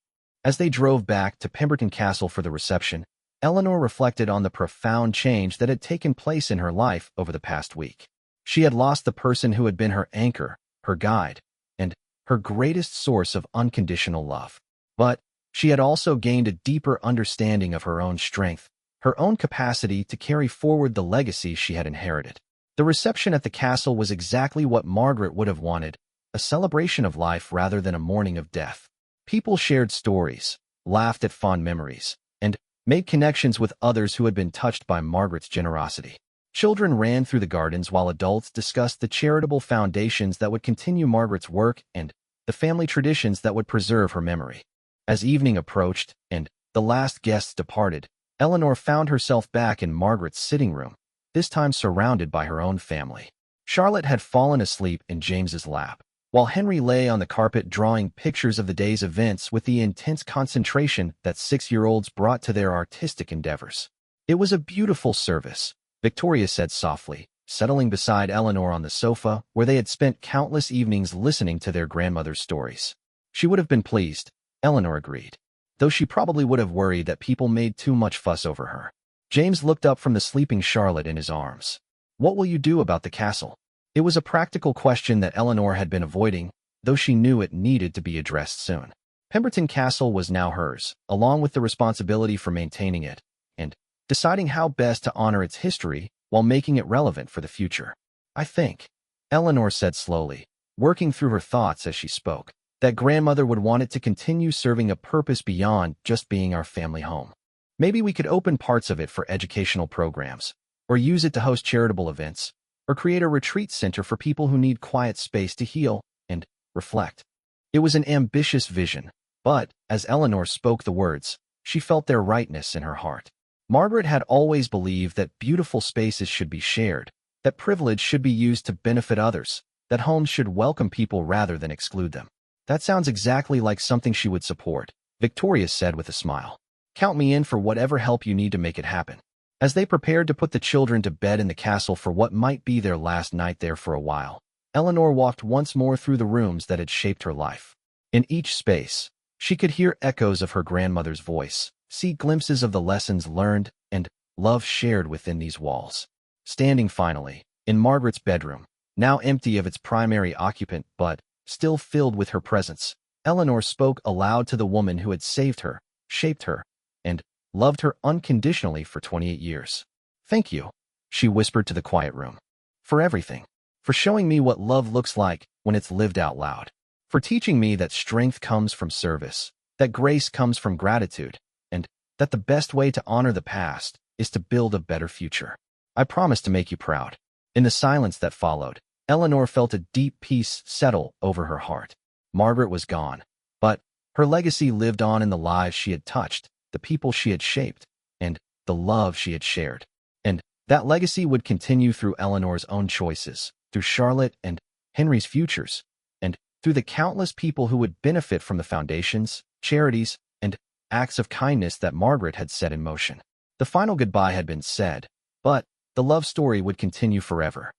As they drove back to Pemberton Castle for the reception, Eleanor reflected on the profound change that had taken place in her life over the past week. She had lost the person who had been her anchor, her guide, and her greatest source of unconditional love. But she had also gained a deeper understanding of her own strength, her own capacity to carry forward the legacy she had inherited. The reception at the castle was exactly what Margaret would have wanted, a celebration of life rather than a mourning of death. People shared stories, laughed at fond memories, and made connections with others who had been touched by Margaret's generosity. Children ran through the gardens while adults discussed the charitable foundations that would continue Margaret's work and the family traditions that would preserve her memory. As evening approached and the last guests departed, Eleanor found herself back in Margaret's sitting room, this time surrounded by her own family. Charlotte had fallen asleep in James's lap, while Henry lay on the carpet drawing pictures of the day's events with the intense concentration that 6-year-olds brought to their artistic endeavors. It was a beautiful service, Victoria said softly, settling beside Eleanor on the sofa where they had spent countless evenings listening to their grandmother's stories. She would have been pleased, Eleanor agreed, though she probably would have worried that people made too much fuss over her. James looked up from the sleeping Charlotte in his arms. What will you do about the castle? It was a practical question that Eleanor had been avoiding, though she knew it needed to be addressed soon. Pemberton Castle was now hers, along with the responsibility for maintaining it, and deciding how best to honor its history while making it relevant for the future. I think, Eleanor said slowly, working through her thoughts as she spoke, that grandmother would want it to continue serving a purpose beyond just being our family home. Maybe we could open parts of it for educational programs, or use it to host charitable events, or create a retreat center for people who need quiet space to heal and reflect. It was an ambitious vision, but as Eleanor spoke the words, she felt their rightness in her heart. Margaret had always believed that beautiful spaces should be shared, that privilege should be used to benefit others, that homes should welcome people rather than exclude them. That sounds exactly like something she would support, Victoria said with a smile. Count me in for whatever help you need to make it happen. As they prepared to put the children to bed in the castle for what might be their last night there for a while, Eleanor walked once more through the rooms that had shaped her life. In each space, she could hear echoes of her grandmother's voice, see glimpses of the lessons learned and love shared within these walls. Standing finally, in Margaret's bedroom, now empty of its primary occupant but still filled with her presence, Eleanor spoke aloud to the woman who had saved her, shaped her, and loved her unconditionally for 28 years. Thank you, she whispered to the quiet room. For everything. For showing me what love looks like when it's lived out loud. For teaching me that strength comes from service, that grace comes from gratitude, and that the best way to honor the past is to build a better future. I promise to make you proud. In the silence that followed, Eleanor felt a deep peace settle over her heart. Margaret was gone, but her legacy lived on in the lives she had touched, the people she had shaped, and the love she had shared. And that legacy would continue through Eleanor's own choices, through Charlotte and Henry's futures, and through the countless people who would benefit from the foundations, charities, and acts of kindness that Margaret had set in motion. The final goodbye had been said, but the love story would continue forever.